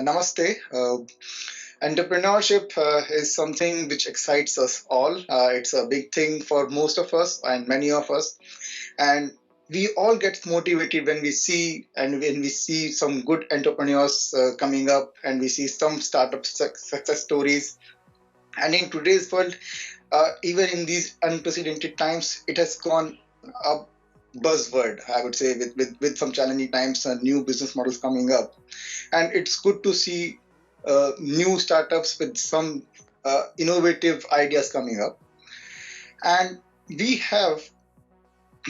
Namaste. Entrepreneurship is something which excites us all. It's a big thing for most of us and many of us. And we all get motivated when we see some good entrepreneurs coming up, and we see some startup success stories. And in today's world, even in these unprecedented times, it has gone a buzzword, I would say, with some challenging times and new business models coming up. And it's good to see new startups with some innovative ideas coming up. And we have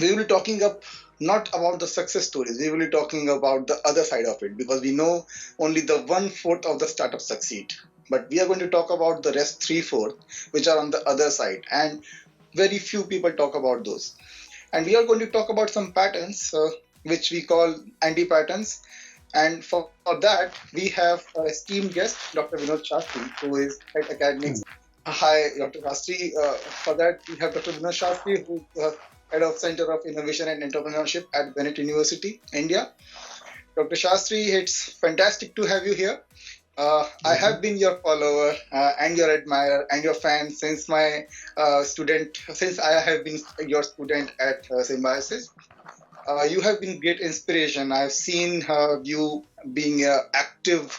we will be talking up not about the success stories, we will be talking about the other side of it, because we know only the 1/4 of the startups succeed, but we are going to talk about the rest 3/4, which are on the other side, and very few people talk about those. And we are going to talk about some patterns, which we call anti-patterns. And for that, we have our esteemed guest, Dr. Vinod Shastri, who is at Academics. Hi, Dr. Shastri. For that, we have Dr. Vinod Shastri, who is head of Center of Innovation and Entrepreneurship at Bennett University, India. Dr. Shastri, it's fantastic to have you here. I have been your follower and your admirer and your fan since my since I have been your student at Symbiosis. You have been great inspiration. I've seen you being an active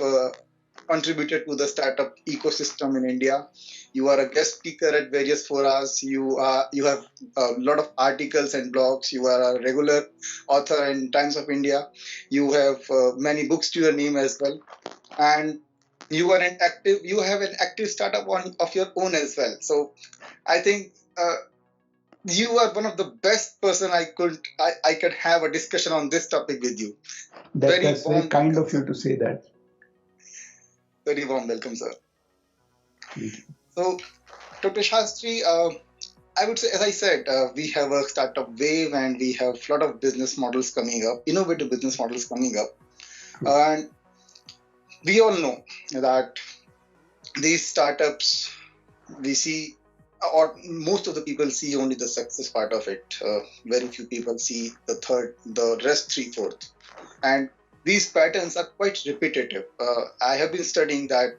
contributor to the startup ecosystem in India. You are a guest speaker at various forums. You have a lot of articles and blogs. You are a regular author in Times of India. You have many books to your name as well, and you have an active startup of your own as well. So I think you are one of the best person I could have a discussion on this topic with you. That's very kind of you to say that. Very warm welcome, sir. Thank you. So, Dr. Shastri, I would say, as I said, we have a startup wave and we have a lot of business models coming up, innovative business models coming up. And we all know that these startups, we see, or most of the people see only the success part of it. Very few people see the rest 3/4. And these patterns are quite repetitive. I have been studying that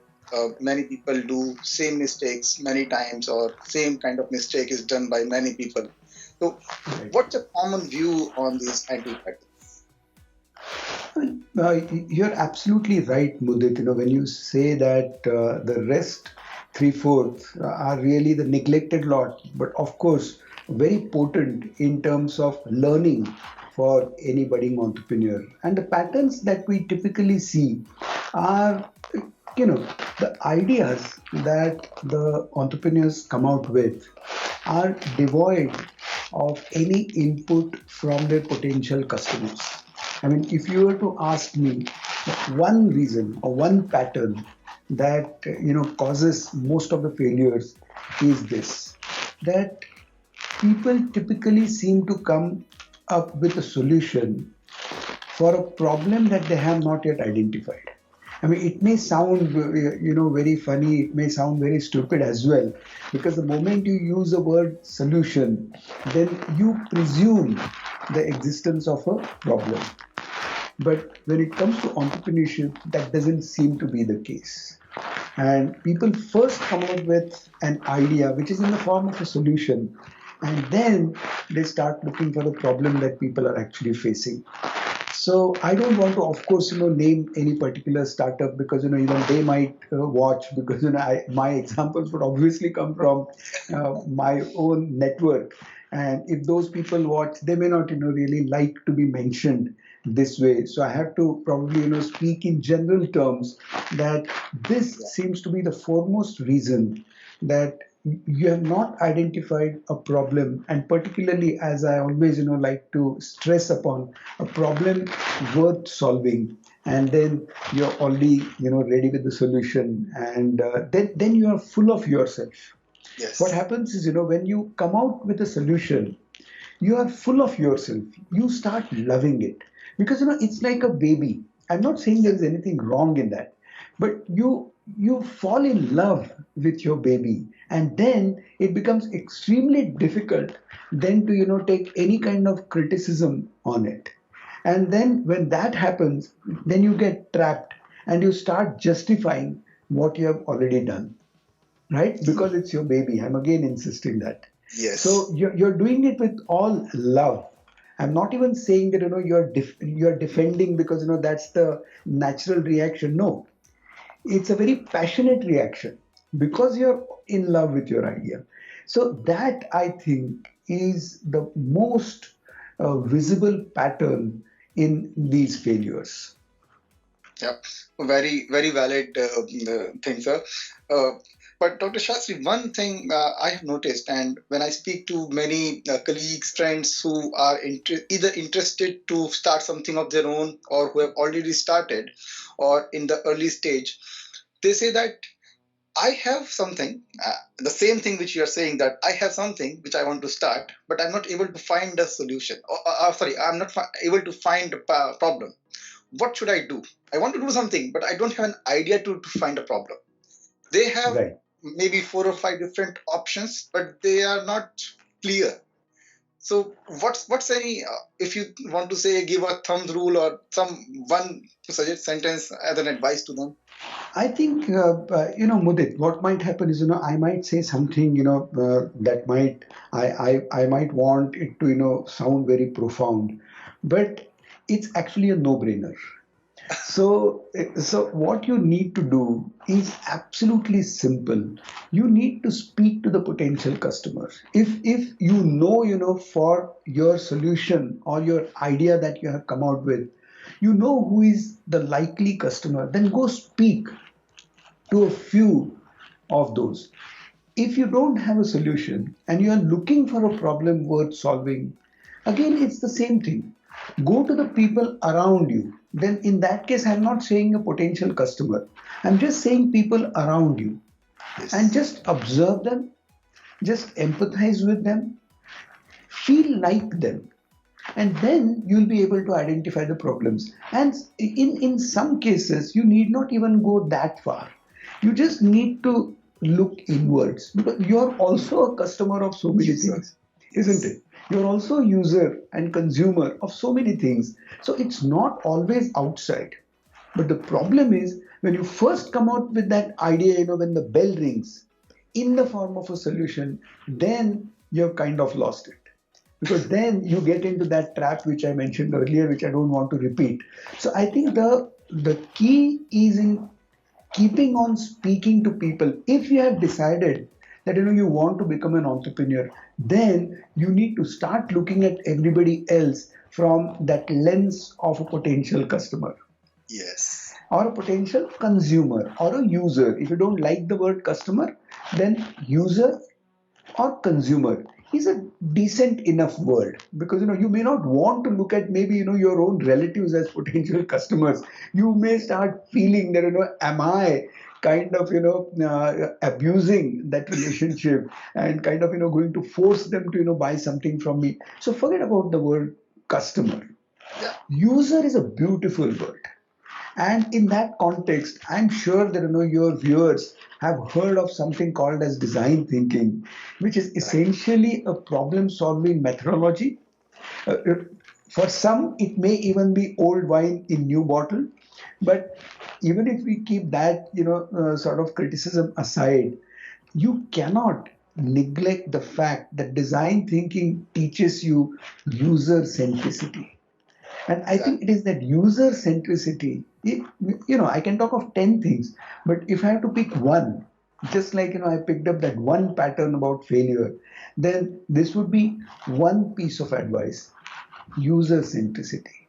many people do same mistakes many times, or same kind of mistake is done by many people. So what's a common view on these anti-patterns? You're absolutely right, Mudit. When you say that the rest 3/4 are really the neglected lot, but of course, very potent in terms of learning for any budding entrepreneur. And the patterns that we typically see are, the ideas that the entrepreneurs come out with are devoid of any input from their potential customers. I mean, if you were to ask me one reason or one pattern that causes most of the failures is this: that people typically seem to come up with a solution for a problem that they have not yet identified. I mean, it may sound, very funny. It may sound very stupid as well, because the moment you use the word solution, then you presume the existence of a problem. But when it comes to entrepreneurship, that doesn't seem to be the case. And people first come up with an idea which is in the form of a solution, and then they start looking for the problem that people are actually facing. So I don't want to, of course, name any particular startup, because even they might watch, because my examples would obviously come from my own network, and if those people watch, they may not really like to be mentioned this way. So I have to probably speak in general terms, that this seems to be the foremost reason that you have not identified a problem, and particularly, as I always like to stress upon, a problem worth solving, and then you're already ready with the solution, and then you are full of yourself. Yes. What happens is, when you come out with a solution, you are full of yourself. You start loving it, because it's like a baby. I'm not saying there's anything wrong in that, but you fall in love with your baby, and then it becomes extremely difficult then to take any kind of criticism on it. And then when that happens, then you get trapped, and you start justifying what you have already done, right? Because it's your baby. I'm again insisting that. Yes. So you're doing it with all love. I'm not even saying that you're defending because that's the natural reaction. No, it's a very passionate reaction because you're in love with your idea. So that I think is the most visible pattern in these failures. Yeah, very valid thing, sir. Uh, but Dr. Shastri, one thing I have noticed, and when I speak to many colleagues, friends who are either interested to start something of their own or who have already started or in the early stage, they say that I have something, the same thing which you are saying, that I have something which I want to start, but I'm not able to find a solution. Sorry, I'm not able to find a problem. What should I do? I want to do something, but I don't have an idea to find a problem. They have Right. maybe 4 or 5 different options, but they are not clear. So what's any if you want to say give a thumbs rule or some one to suggest sentence as an advice to them? I think, Mudit, what might happen is, I might say something, that I might want it to, sound very profound, but it's actually a no-brainer. So what you need to do is absolutely simple. You need to speak to the potential customers. If for your solution or your idea that you have come out with, who is the likely customer, then go speak to a few of those. If you don't have a solution and you are looking for a problem worth solving, again, it's the same thing. Go to the people around you. Then, in that case, I'm not saying a potential customer, I'm just saying people around you, and Yes. just observe them, just empathize with them, feel like them, and then you'll be able to identify the problems. And in some cases you need not even go that far. You just need to look inwards, because you're also a customer of so many User. things, isn't Yes. it? You're also a user and consumer of so many things, so it's not always outside. But the problem is, when you first come out with that idea, when the bell rings in the form of a solution, then you've kind of lost it. Because then you get into that trap which I mentioned earlier, which I don't want to repeat. So I think the key is in keeping on speaking to people. If you have decided that you want to become an entrepreneur, then you need to start looking at everybody else from that lens of a potential customer Yes. or a potential consumer or a user. If you don't like the word customer, then user or consumer is a decent enough word, because you may not want to look at maybe your own relatives as potential customers. You may start feeling that am I kind of abusing that relationship and kind of going to force them to buy something from me. So forget about the word customer. Yeah. User is a beautiful word, and in that context, I'm sure that your viewers have heard of something called as design thinking, which is Right. essentially a problem-solving methodology. Uh, for some, it may even be old wine in new bottle, but even if we keep that sort of criticism aside, you cannot neglect the fact that design thinking teaches you user centricity. And I think it Exactly. is that user centricity. I can talk of 10 things, but if I have to pick one, just like, I picked up that one pattern about failure, then this would be one piece of advice: user centricity.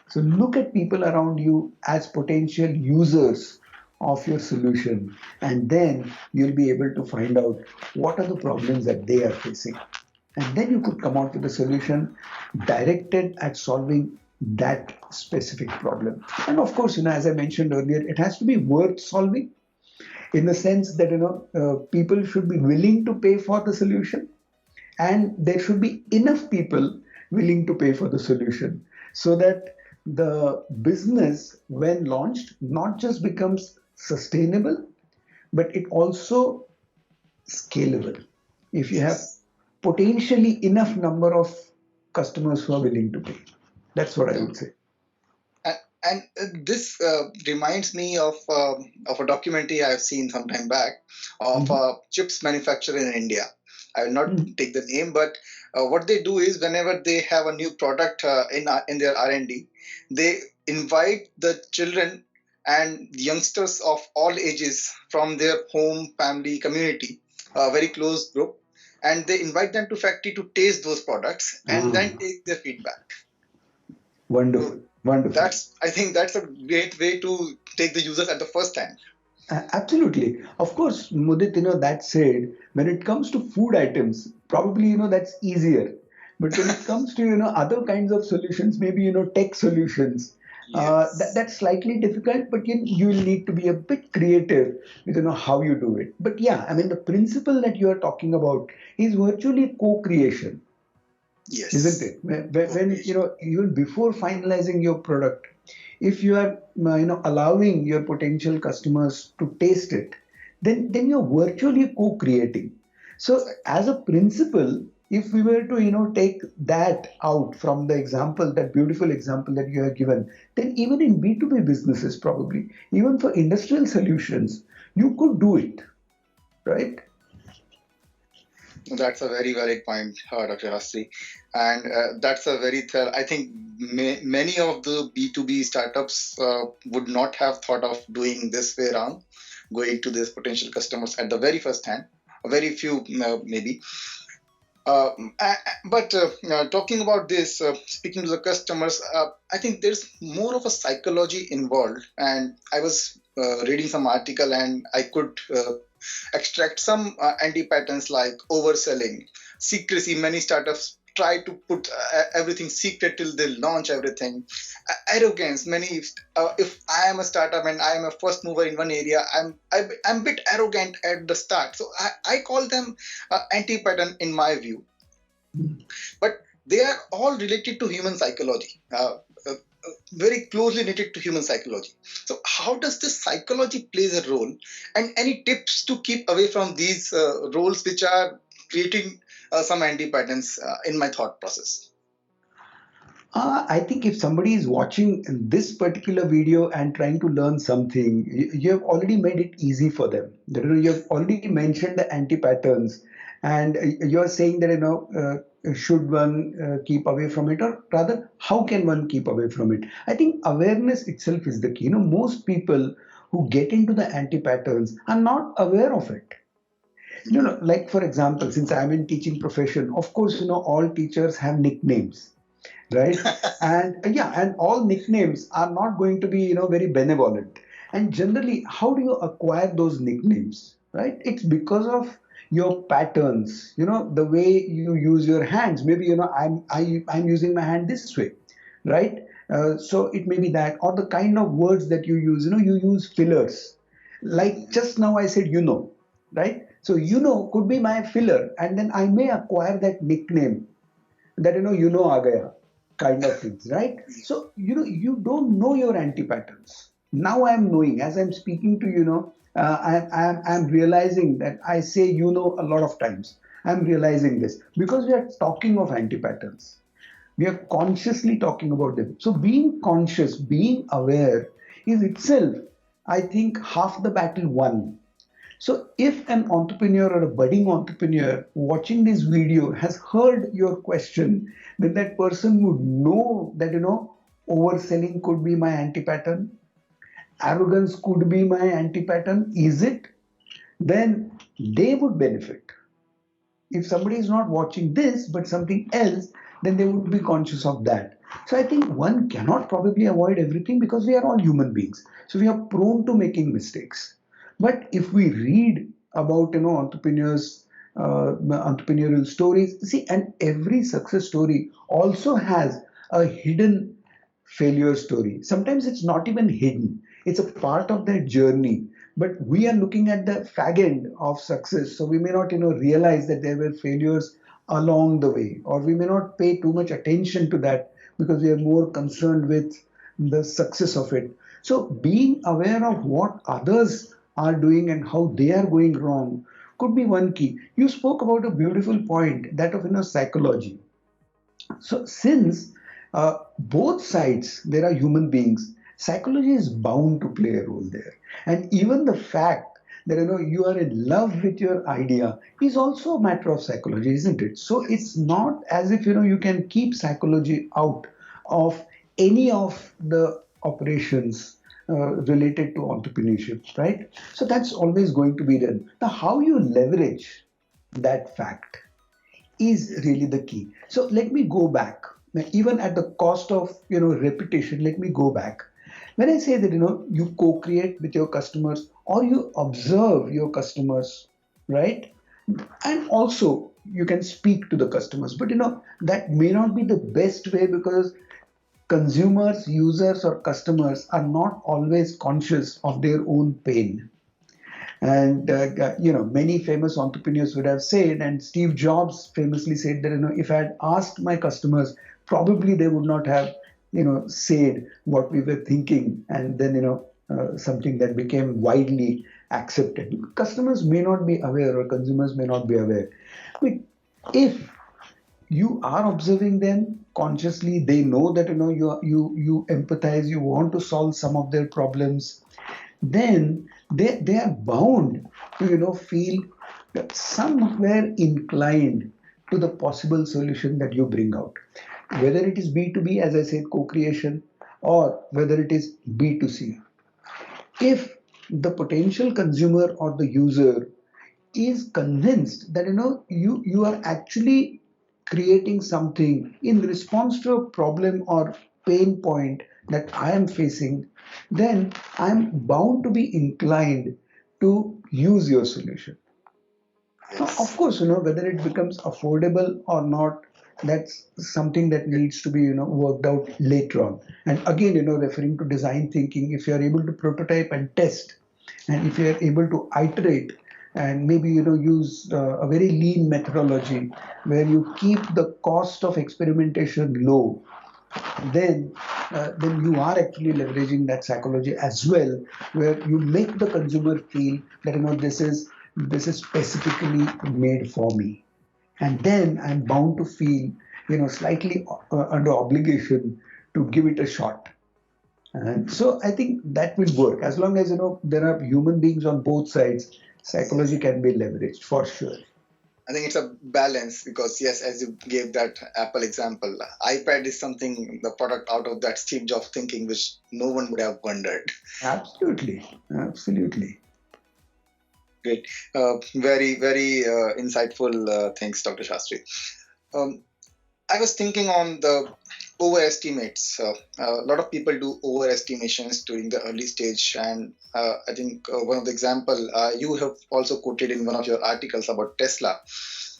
So look at people around you as potential users of your solution, and then you'll be able to find out what are the problems that they are facing. And then you could come out with a solution directed at solving that specific problem. And of course, as I mentioned earlier, it has to be worth solving, in the sense that people should be willing to pay for the solution, and there should be enough people willing to pay for the solution, so that the business, when launched, not just becomes sustainable, but it also scalable. If you have Yes. potentially enough number of customers who are willing to pay, that's what I Yeah. would say. and this reminds me of a documentary I've seen some time back of Mhm. a chips manufacturer in India. I will not Mhm. take the name, but what they do is whenever they have a new product in their R&D, they invite the children and youngsters of all ages from their home, family, community, a very close group, and they invite them to factory to taste those products and then Ah, take their feedback. So wonderful, wonderful. I think that's a great way to take the users at the first hand. Absolutely. Of course, Mudit, that said, when it comes to food items, probably, that's easier. But when it comes to, other kinds of solutions, maybe, tech solutions, Yes. that's slightly difficult, but you will need to be a bit creative with, how you do it. But yeah, I mean, the principle that you are talking about is virtually co-creation, isn't Yes. it? When Co-creation. even before finalizing your product, if you are allowing your potential customers to taste it, then you're virtually co-creating. So Exactly. as a principle, if we were to take that out from the example, that beautiful example that you have given, then even in B2B businesses, probably even for industrial solutions, you could do it, right? That's a very valid point, Dr. Rastri. And that's a very, I think many of the B2B startups would not have thought of doing this way around, going to these potential customers at the very first hand. Very few, maybe. Uh, but talking about this, speaking to the customers, I think there's more of a psychology involved. And I was reading some article, and I could extract some anti-patterns like overselling, secrecy. Many startups try to put everything secret till they launch everything. Arrogance. Many, if I am a startup and I am a first mover in one area, I'm a bit arrogant at the start. So I call them anti-pattern in my view, but they are all related to human psychology, very closely related to human psychology. So how does this psychology plays a role, and any tips to keep away from these roles which are creating some anti patterns in my thought process? I think if somebody is watching this particular video and trying to learn something, you have already made it easy for them. You have already mentioned the anti-patterns, and you're saying that should one keep away from it, or rather, how can one keep away from it? I think awareness itself is the key. Most people who get into the anti-patterns are not aware of it. Like for example, since I'm in teaching profession, of course, all teachers have nicknames, right? And yeah, and all nicknames are not going to be very benevolent. And generally, how do you acquire those nicknames, right? It's because of your patterns, the way you use your hands. Maybe I'm using my hand this way, right? So it may be that, or the kind of words that you use. You use fillers, like just now I said, right? So could be my filler, and then I may acquire that nickname, that aa gaya kind of things, right? So you don't know your anti patterns. Now I'm knowing, as I'm speaking to I'm realizing that I say a lot of times. I'm realizing this because we are talking of anti patterns. We are consciously talking about them. So being conscious, being aware is itself, I think, half the battle won. So, if an entrepreneur or a budding entrepreneur watching this video has heard your question, then that person would know that, overselling could be my anti pattern, arrogance could be my anti pattern. Is it? Then they would benefit. If somebody is not watching this but something else, then they would be conscious of that. So I think one cannot probably avoid everything because we are all human beings. So we are prone to making mistakes. But if we read about entrepreneurs, entrepreneurial stories, see, and every success story also has a hidden failure story. Sometimes it's not even hidden, it's a part of their journey. But we are looking at the fag end of success, so we may not realize that there were failures along the way, or we may not pay too much attention to that because we are more concerned with the success of it. So being aware of what others are doing and how they are going wrong could be one key. You spoke about a beautiful point, that of psychology. So since both sides, there are human beings, Psychology is bound to play a role there. And even the fact that you are in love with your idea is also a matter of psychology, isn't it? So it's not as if you can keep psychology out of any of the operations related to entrepreneurship, right? So that's always going to be there. Now, how you leverage that fact is really the key. So let me go back. Now, even at the cost of repetition, let me go back. When I say that you co-create with your customers or you observe your customers, right? And also you can speak to the customers, but that may not be the best way because consumers, users, or customers are not always conscious of their own pain. And many famous entrepreneurs would have said, and Steve Jobs famously said that if I had asked my customers, probably they would not have said what we were thinking, and then something that became widely accepted. Customers may not be aware, or consumers may not be aware. But if you are observing them consciously, they know that you empathize, you want to solve some of their problems, then they are bound to feel somewhere inclined to the possible solution that you bring out, whether it is B2B, as I said, co-creation, or whether it is B2C. If the potential consumer or the user is convinced that you are actually creating something in response to a problem or pain point that I am facing, then I'm bound to be inclined to use your solution. Now, of Yes. course, whether it becomes affordable or not, that's something that needs to be, worked out later on. And again, referring to design thinking, if you are able to prototype and test, and if you are able to iterate, and maybe, use a very lean methodology where you keep the cost of experimentation low, then you are actually leveraging that psychology as well, where you make the consumer feel that this is specifically made for me, and then I'm bound to feel slightly under obligation to give it a shot. And so I think that will work as long as there are human beings on both sides. Yes. Psychology can be leveraged for sure. I think it's a balance because yes, as you gave that Apple example, iPad is something the product out of that Steve Jobs thinking, which no one would have wondered. Absolutely, absolutely. Great, very very insightful things, Dr. Shastri. Um, I was thinking on the overestimates. A lot of people do overestimations during the early stage, and I think one of the example you have also quoted in one of your articles about Tesla.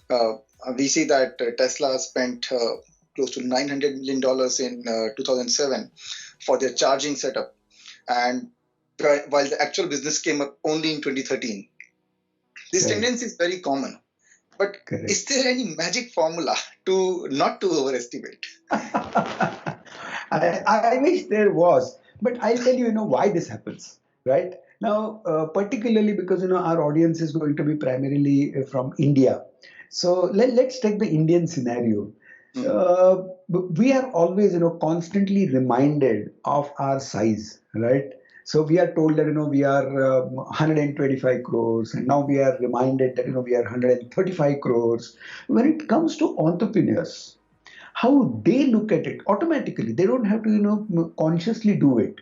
Uh, we see that Tesla spent close to $900 million in 2007 for their charging setup, and while the actual business came up only in 2013. This Right. tendency is very common. But is Correct. there any magic formula to not to overestimate? I wish there was, but I'll tell you, why this happens, right? Now, particularly because, our audience is going to be primarily from India. So let's take the Indian scenario. Mm, Uh, we are always, constantly reminded of our size, right? So we are told that, we are 125 crores, and now we are reminded that, we are 135 crores. When it comes to entrepreneurs, how they look at it automatically, they don't have to consciously do it,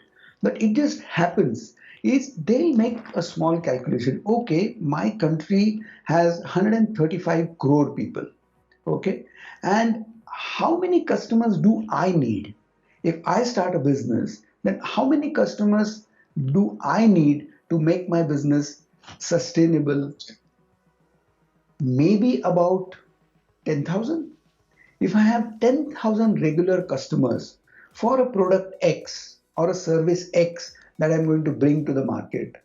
but it just happens, is they make a small calculation. Okay, my country has 135 crore people. Okay, and how many customers do I need? If I start a business, then how many customers do I need to make my business sustainable? Maybe about 10,000. If I have 10,000 regular customers for a product X or a service X that I'm going to bring to the market,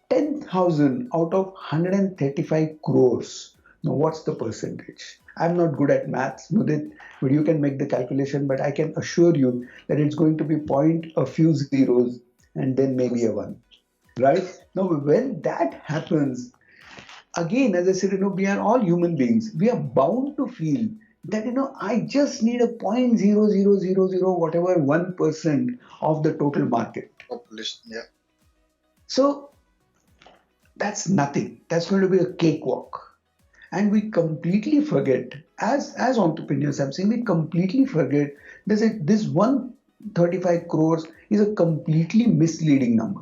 10,000 out of 135 crores. Now, what's the percentage? I'm not good at maths, Mudit, but you can make the calculation. But I can assure you that it's going to be point a few zeros and then maybe a one. Right? Now, when that happens, again, as I said, we are all human beings. We are bound to feel that I just need a 0.0000 whatever 1% of the total market. Population, yeah. So that's nothing. That's going to be a cakewalk. And we completely forget, as entrepreneurs, I'm saying we completely forget this 135 crores is a completely misleading number.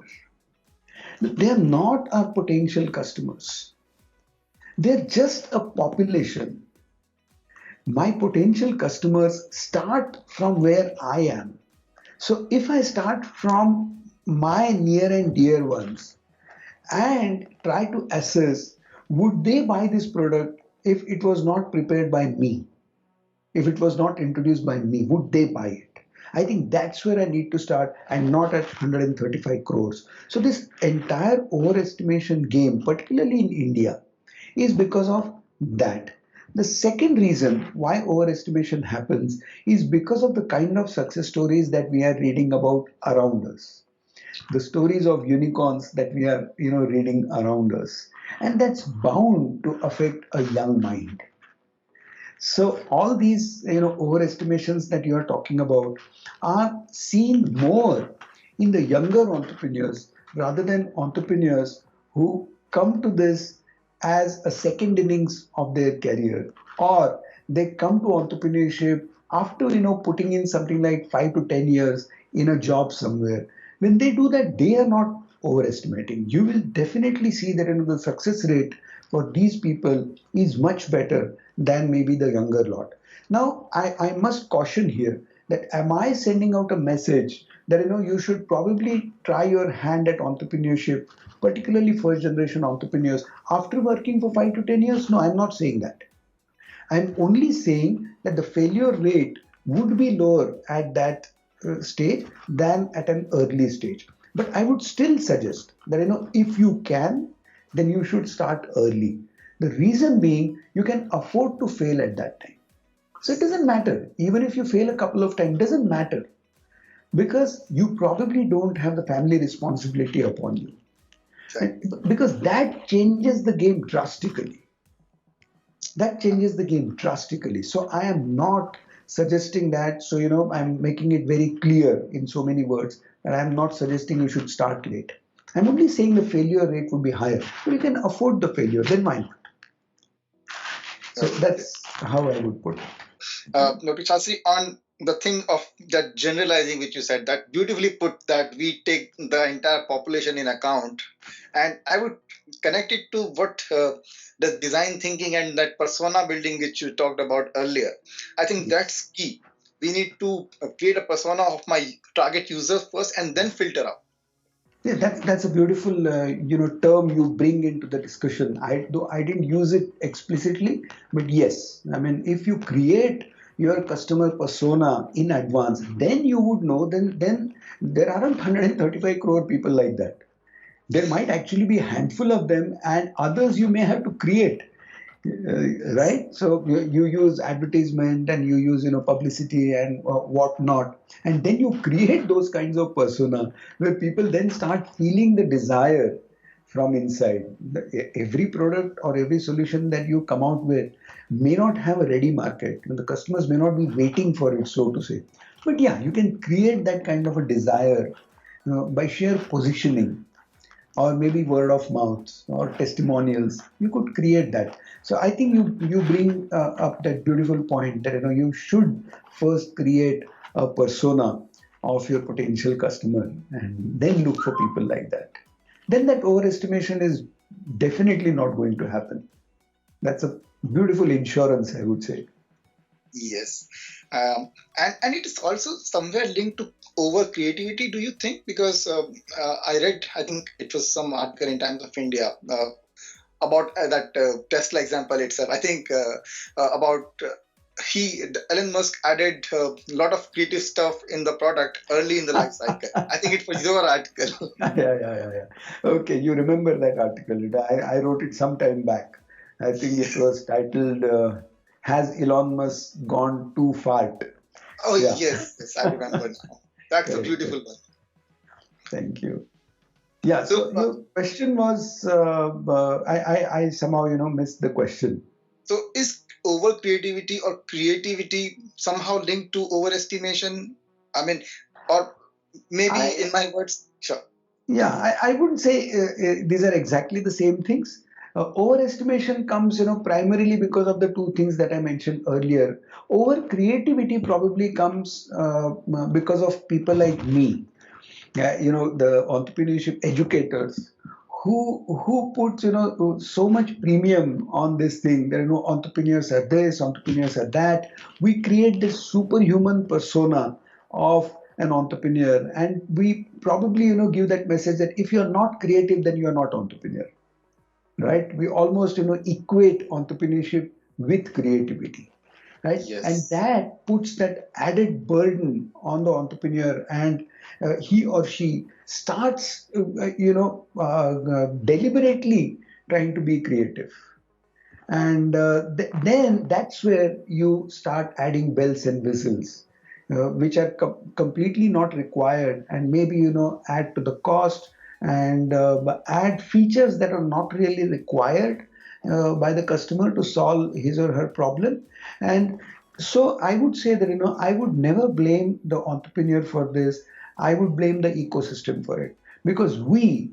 They are not our potential customers. They're just a population. My potential customers start from where I am. So if I start from my near and dear ones and try to assess, would they buy this product if it was not prepared by me? If it was not introduced by me, would they buy it? I think that's where I need to start and not at 135 crores. So this entire overestimation game, particularly in India, is because of that. The second reason why overestimation happens is because of the kind of success stories that we are reading about around us, the stories of unicorns that we are reading around us, and that's bound to affect a young mind. So all these overestimations that you are talking about are seen more in the younger entrepreneurs rather than entrepreneurs who come to this as a second innings of their career, or they come to entrepreneurship after putting in something like 5 to 10 years in a job somewhere. When they do that, they are not overestimating. You will definitely see that the success rate for these people is much better than maybe the younger lot. Now, I must caution here that am I sending out a message that you should probably try your hand at entrepreneurship, particularly first generation entrepreneurs, after working for 5 to 10 years? No, I'm not saying that. I'm only saying that the failure rate would be lower at that stage than at an early stage. But I would still suggest that if you can, then you should start early. The reason being, you can afford to fail at that time. So it doesn't matter. Even if you fail a couple of times, doesn't matter because you probably don't have the family responsibility upon you. Exactly. Because that changes the game drastically. That changes the game drastically. So I am not suggesting that. So I'm making it very clear in so many words that I'm not suggesting you should start late. I'm only saying the failure rate would be higher, but you can afford the failure, then why not? So Okay. that's how I would put it. Dr. Chasri, on the thing of that generalizing, which you said, that beautifully put, that we take the entire population in account. And I would connect it to what the design thinking and that persona building, which you talked about earlier. I think Yes. that's key. We need to create a persona of my target users first and then filter out. Yeah, that's a beautiful term you bring into the discussion. Though I didn't use it explicitly, but yes, I mean if you create your customer persona in advance, then you would know. Then there aren't 135 crore people like that. There might actually be a handful of them, and others you may have to create. Yes. Right, so you use advertisement and you use publicity and whatnot, and then you create those kinds of persona where people then start feeling the desire from inside. Every product or every solution that you come out with may not have a ready market, the customers may not be waiting for it, so to say, but yeah, you can create that kind of a desire by sheer positioning, or maybe word of mouth or testimonials. You could create that. So I think you bring up that beautiful point that you should first create a persona of your potential customer and then look for people like that. Then that overestimation is definitely not going to happen. That's a beautiful insurance, I would say. Yes, and it is also somewhere linked to over creativity. Do you think? Because I read, I think it was some article in Times of India about that Tesla example itself. I think about Elon Musk added a lot of creative stuff in the product early in the life cycle. I think it was your article. Yeah. Okay, you remember that article. I wrote it some time back. I think it was titled Has Elon Musk Gone Too Far? Oh Yeah, yes, I remember now. That's a correct, beautiful correct. one. Thank you. Yeah, So so your question was, I somehow, missed the question. so is over creativity or creativity somehow linked to overestimation? I mean, or maybe I in my words, sure. Yeah, I wouldn't say these are exactly the same things. Overestimation comes, primarily because of the two things that I mentioned earlier. Over creativity probably comes because of people like me, the entrepreneurship educators who puts, so much premium on this thing that, entrepreneurs are this, entrepreneurs are that. We create this superhuman persona of an entrepreneur, and we probably, give that message that if you're not creative, then you're not entrepreneur, right? We almost, equate entrepreneurship with creativity, right? And Yes. that puts that added burden on the entrepreneur, and he or she starts, deliberately trying to be creative. And then that's where you start adding bells and whistles, which are completely not required, and maybe, add to the cost, and add features that are not really required by the customer to solve his or her problem. And so I would say that, I would never blame the entrepreneur for this. I would blame the ecosystem for it, because we,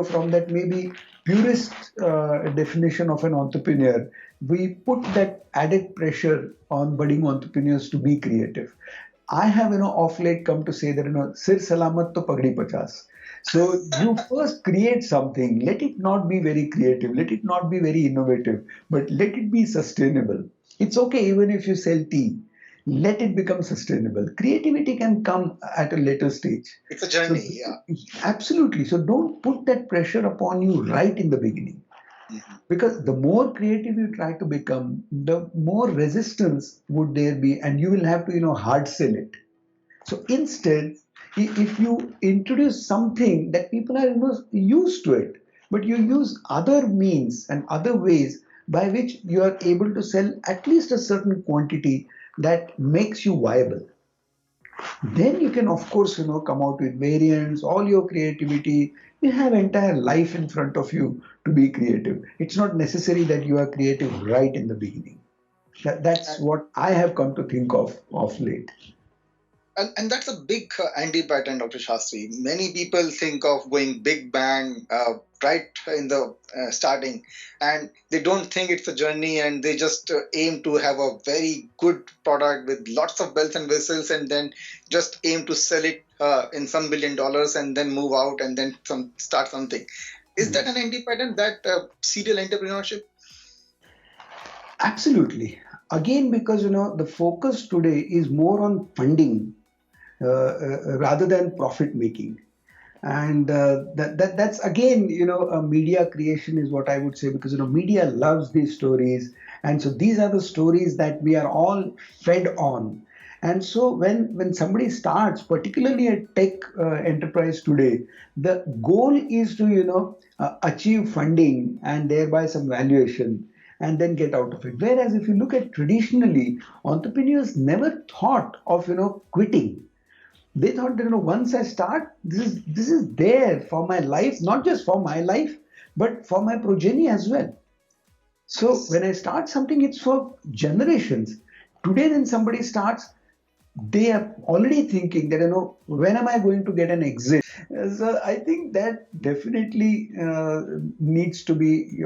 from that maybe purest definition of an entrepreneur, we put that added pressure on budding entrepreneurs to be creative. I have, off late come to say that, sir salamat to pagdi pachas. So you first create something, let it not be very creative, let it not be very innovative, but let it be sustainable. It's okay even if you sell tea, let it become sustainable. Creativity can come at a later stage. It's a So journey, yeah. absolutely. So don't put that pressure upon you right in the beginning. Mhm. Because the more creative you try to become, the more resistance would there be, and you will have to, hard sell it. So instead, if you introduce something that people are, used to it, but you use other means and other ways by which you are able to sell at least a certain quantity that makes you viable, then you can, of course, come out with variants, all your creativity. You have entire life in front of you to be creative. It's not necessary that you are creative right in the beginning. That's what I have come to think of late. And that's a big anti-pattern, Dr. Shastri. Many people think of going big bang right in the starting, and they don't think it's a journey, and they just aim to have a very good product with lots of bells and whistles, and then just aim to sell it in some $1 billion, and then move out and then start something. Is that an anti-pattern, that serial entrepreneurship? Absolutely. Again, because the focus today is more on funding rather than profit making. And that's again, a media creation is what I would say, because media loves these stories, and so these are the stories that we are all fed on. And so when somebody starts, particularly a tech enterprise today, the goal is to achieve funding and thereby some valuation, and then get out of it. Whereas if you look at traditionally, entrepreneurs never thought of quitting. They thought that, once I start, this is there for my life, not just for my life, but for my progeny as well. So Yes. when I start something, it's for generations. Today, when somebody starts, they are already thinking that, when am I going to get an exit? So I think that definitely needs to be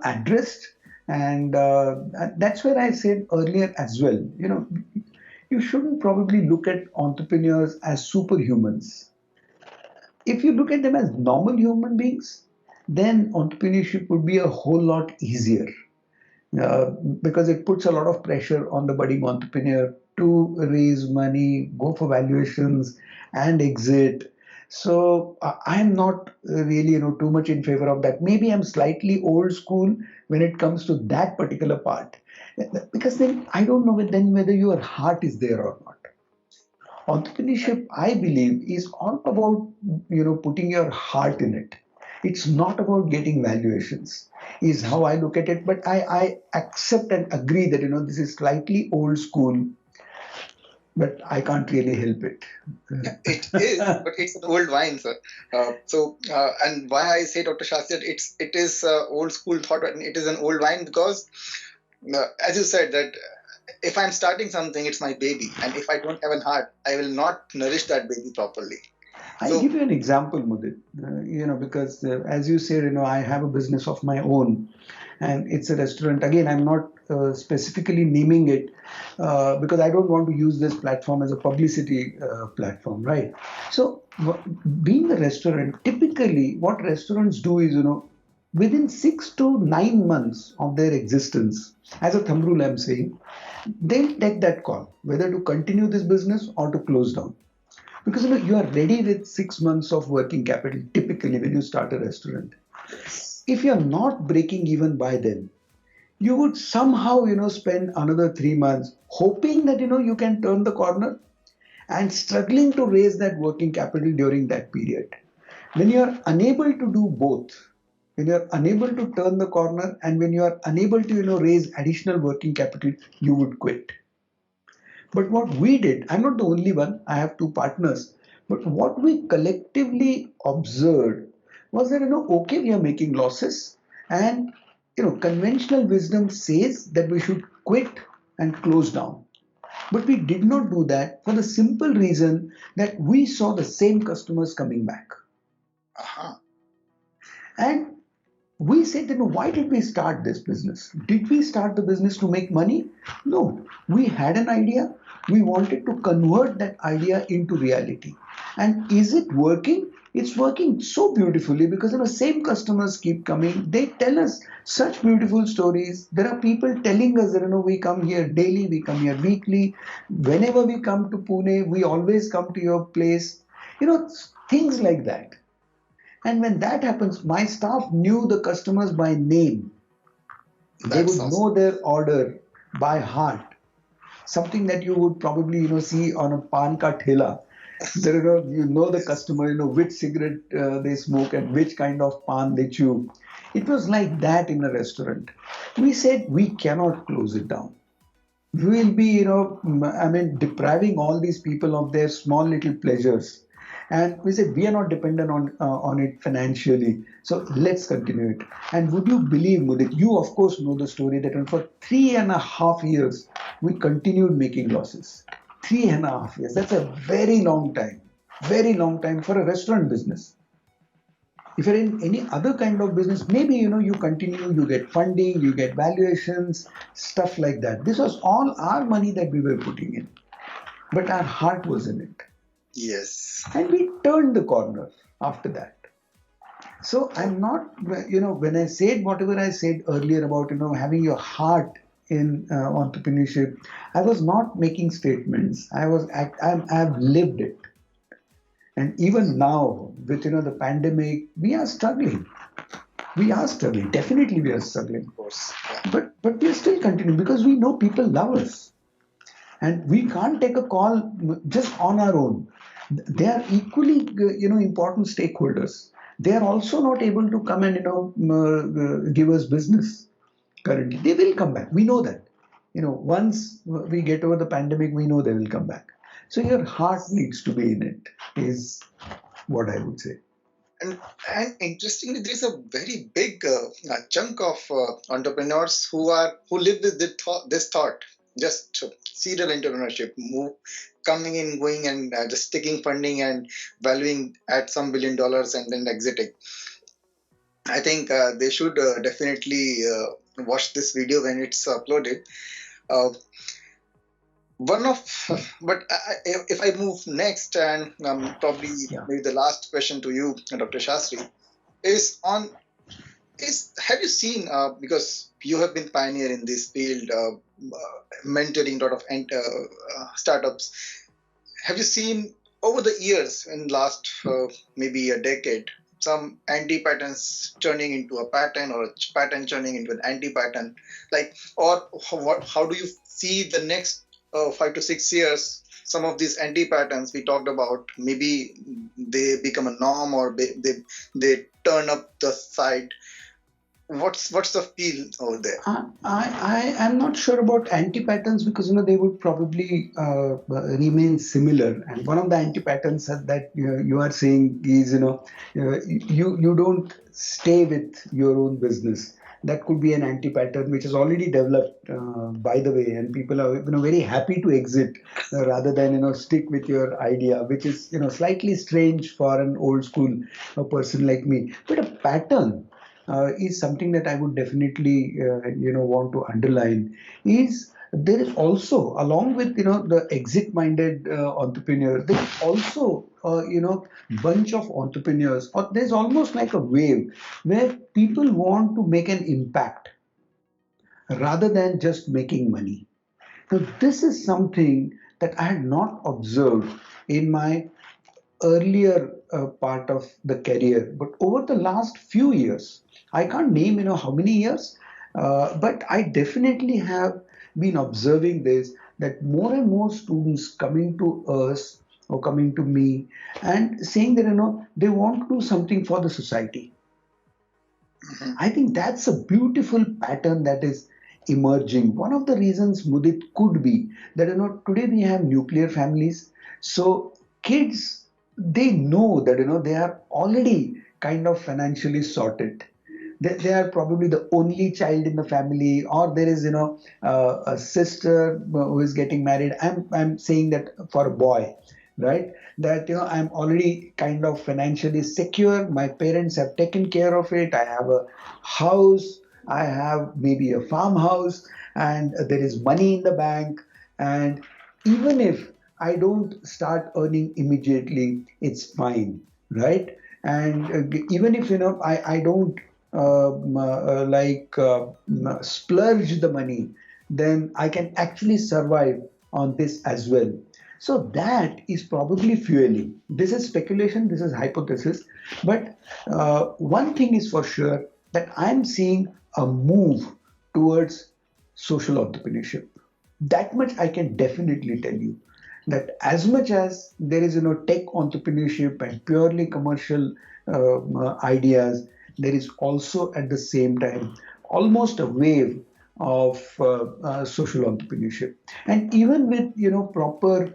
addressed, and that's where I said earlier as well. You shouldn't probably look at entrepreneurs as superhumans. If you look at them as normal human beings, then entrepreneurship would be a whole lot easier, uh, because it puts a lot of pressure on the budding entrepreneur to raise money, go for valuations, and exit. So I'm not really, too much in favor of that. Maybe I'm slightly old school when it comes to that particular part, because then I don't know whether your heart is there or not. Entrepreneurship, I believe, is all about putting your heart in it. It's not about getting valuations, is how I look at it. But I accept and agree that this is slightly old school, but I can't really help it. It is, but it's an old wine, sir. And why I say, Dr. Shastri, it is old school thought, and it is an old wine because as you said that if I'm starting something, it's my baby, and if I don't have an heart, I will not nourish that baby properly. I'll So give you an example, Mudit. Because as you said, I have a business of my own, and it's a restaurant. Again, I'm not specifically naming it because I don't want to use this platform as a publicity platform, right? So, being a restaurant, typically what restaurants do is, within 6 to 9 months of their existence, as a thumb rule, I'm saying, they'll take that call whether to continue this business or to close down. Because you are ready with 6 months of working capital typically when you start a restaurant. yes, If you're not breaking even by then, you would somehow spend another 3 months hoping that you can turn the corner and struggling to raise that working capital during that period. When you are unable to do both, when you are unable to turn the corner and when you are unable to raise additional working capital, you would quit. But what we did, I'm not the only one, I have two partners. But what we collectively observed was that, okay, we are making losses. And, conventional wisdom says that we should quit and close down. But we did not do that for the simple reason that we saw the same customers coming back. uh-huh. And we said, why did we start this business? Did we start the business to make money? No. We had an idea. We wanted to convert that idea into reality. And is it working? It's working so beautifully because the same customers keep coming. They tell us such beautiful stories. There are people telling us that we come here daily, we come here weekly. Whenever we come to Pune, we always come to your place. Things like that. And when that happens, my staff knew the customers by name. They That's would awesome. know their order by heart. Something that you would probably see on a pan ka thela. There are, the customer, which cigarette they smoke and which kind of pan they chew. It was like that in a restaurant. We said we cannot close it down. We will be, depriving all these people of their small little pleasures. And we said we are not dependent on it financially. So let's continue it. And would you believe, Mudit, you of course know the story that for 3.5 years we continued making losses. 3.5 years. That's a very long time. Very long time for a restaurant business. If you're in any other kind of business, maybe you continue, you get funding, you get valuations, stuff like that. This was all our money that we were putting in, but our heart was in it, Yes. and we turned the corner after that. So Oh, I'm not, when I said whatever I said earlier about having your heart in entrepreneurship, I was not making statements. I've lived it. And even now, with the pandemic, we are struggling. We are struggling. Definitely, we are struggling. of course. Yeah. But we are still continuing because we know people love us, and we can't take a call just on our own. They are equally, important stakeholders. They are also not able to come and give us business currently. They will come back. We know that. Once we get over the pandemic, we know they will come back. So your heart needs to be in it. Is what I would say. And and interestingly, there's a very big chunk of entrepreneurs who live with this thought, just serial entrepreneurship, move, coming in, going, and just taking funding and valuing at some $1 billion and then exiting. I think they should definitely watch this video when it's uploaded. Uh, one of, but if I move next, and probably Yeah. maybe the last question to you, Dr. Shastri, is on is have you seen because you have been pioneer in this field, mentoring a lot of startups. Have you seen over the years in last maybe a decade some anti-patterns turning into a pattern or a pattern turning into an anti-pattern, like, or how do you see the next 5 to 6 years some of these anti-patterns we talked about, maybe they become a norm or they turn up the side. What's the feel over there? I am not sure about anti-patterns because they would probably remain similar. And one of the anti-patterns that you are saying is you don't stay with your own business. That could be an anti-pattern which is already developed, by the way, and people are very happy to exit rather than stick with your idea, which is slightly strange for an old school person like me. But a pattern is something that I would definitely want to underline. Is there is also, along with the exit-minded entrepreneur, there is also bunch of entrepreneurs, or there's almost like a wave where people want to make an impact rather than just making money. Now, this is something that I had not observed in my earlier part of the career, but over the last few years, I can't name how many years, but I definitely have been observing this, that more and more students coming to us or coming to me and saying that they want to do something for the society. Mhm. I think that's a beautiful pattern that is emerging. One of the reasons, Mudit, could be that today we have nuclear families, so kids, they know that they are already kind of financially sorted. They are probably the only child in the family, or there is a sister who is getting married. I'm saying that for a boy, right? That I'm already kind of financially secure. My parents have taken care of it. I have a house. I have maybe a farmhouse, and there is money in the bank. And even if I don't start earning immediately, it's fine, right? And even if I don't splurge the money, then I can actually survive on this as well. So that is probably fueling. This is speculation, this is hypothesis, but one thing is for sure, that I'm seeing a move towards social entrepreneurship. That much I can definitely tell you, that as much as there is tech entrepreneurship and purely commercial ideas, there is also at the same time almost a wave of social entrepreneurship. And even with proper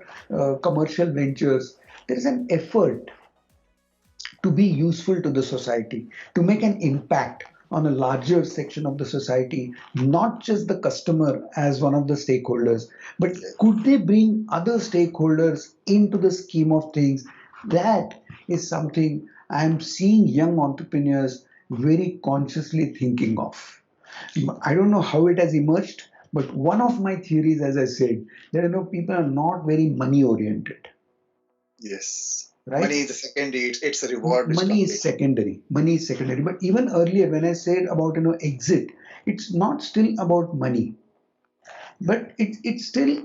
commercial ventures, there is an effort to be useful to the society, to make an impact on a larger section of the society, not just the customer as one of the stakeholders, but could they bring other stakeholders into the scheme of things? That is something I'm seeing young entrepreneurs very consciously thinking of. I don't know how it has emerged, but one of my theories, as I said, that people are not very money oriented, Yes, money right? is the secondary. It's a reward which Money comes is later. secondary. Money is secondary. But even earlier, when I said about exit, it's not still about money, but it's still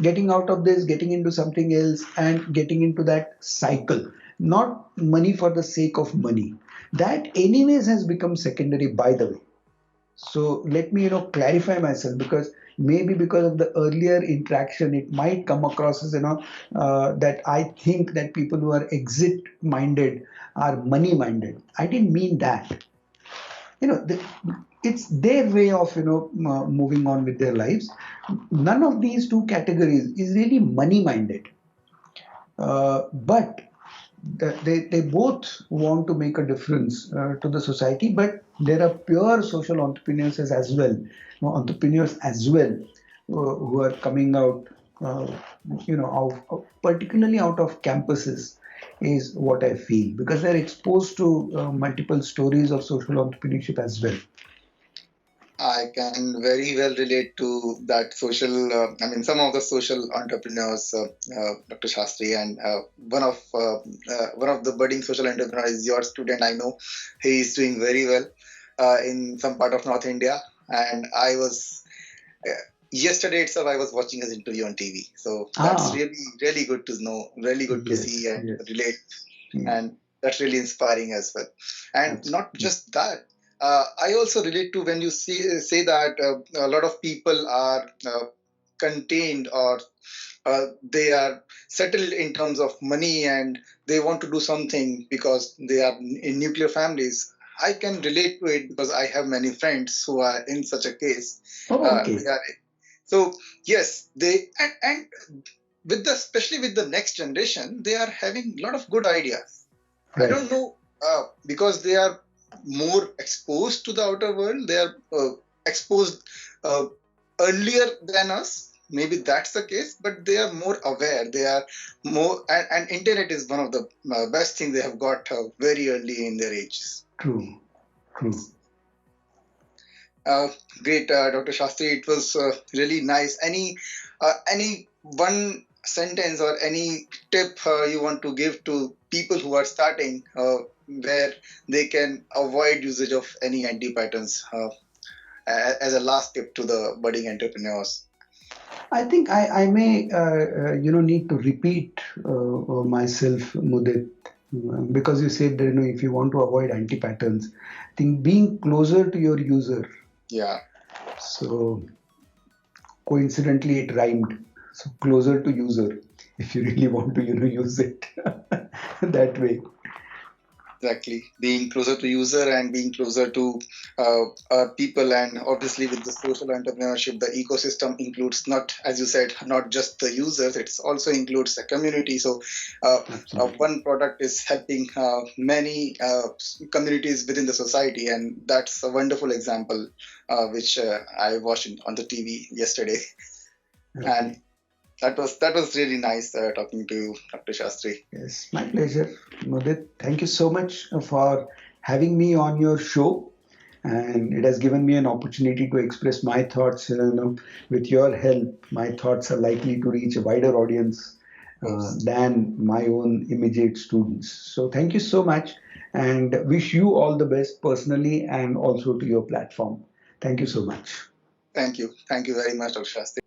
getting out of this, getting into something else, and getting into that cycle. Not money for the sake of money. That anyways has become secondary, by the way. So let me, clarify myself, because maybe because of the earlier interaction, it might come across as, that I think that people who are exit minded are money minded. I didn't mean that. It's their way of, moving on with their lives. None of these two categories is really money minded. But they both want to make a difference to the society, but there are pure social entrepreneurs as well, entrepreneurs as well, who are coming out, uh, particularly out of campuses, is what I feel, because they're exposed to multiple stories of social entrepreneurship as well. I can very well relate to that social. I mean, some of the social entrepreneurs, Dr. Shastri, and one of the budding social entrepreneurs is your student. I know he is doing very well in some part of North India, and I was yesterday itself. I was watching his interview on TV. So that's Ah, really good to know, really good to see yes, and yes. relate, Mm, and that's really inspiring as well. And not absolutely. just that, I also relate to when you say that a lot of people are contained, or they are settled in terms of money, and they want to do something because they are in nuclear families. I can relate to it because I have many friends who are in such a case. Oh, okay. So yes, they and with the especially with the next generation, they are having a lot of good ideas. I don't know because they are more exposed to the outer world. They are exposed uh, earlier than us. Maybe that's the case, but they are more aware. They are more, and internet is one of the best things they have got very early in their ages. True. Great, Dr. Shastri. It was really nice. Any one sentence or any tip you want to give to people who are starting, where they can avoid usage of any anti-patterns as a last tip to the budding entrepreneurs? I think I may need to repeat myself, Mudit, because you said that if you want to avoid anti patterns, I think being closer to your user. Yeah. So coincidentally, it rhymed. So closer to user, if you really want to use it that way. Exactly, being closer to user and being closer to people, and obviously with the social entrepreneurship, the ecosystem includes not, as you said, not just the users. It also includes the community. So one product is helping many communities within the society, and that's a wonderful example which I watched on the TV yesterday, and that was really nice talking to you, Dr. Shastri. Yes, my pleasure, Mudit. Thank you so much for having me on your show, and it has given me an opportunity to express my thoughts. With your help, my thoughts are likely to reach a wider audience than my own immediate students. So thank you so much, and wish you all the best personally and also to your platform. Thank you so much. Thank you very much, Dr. Shastri.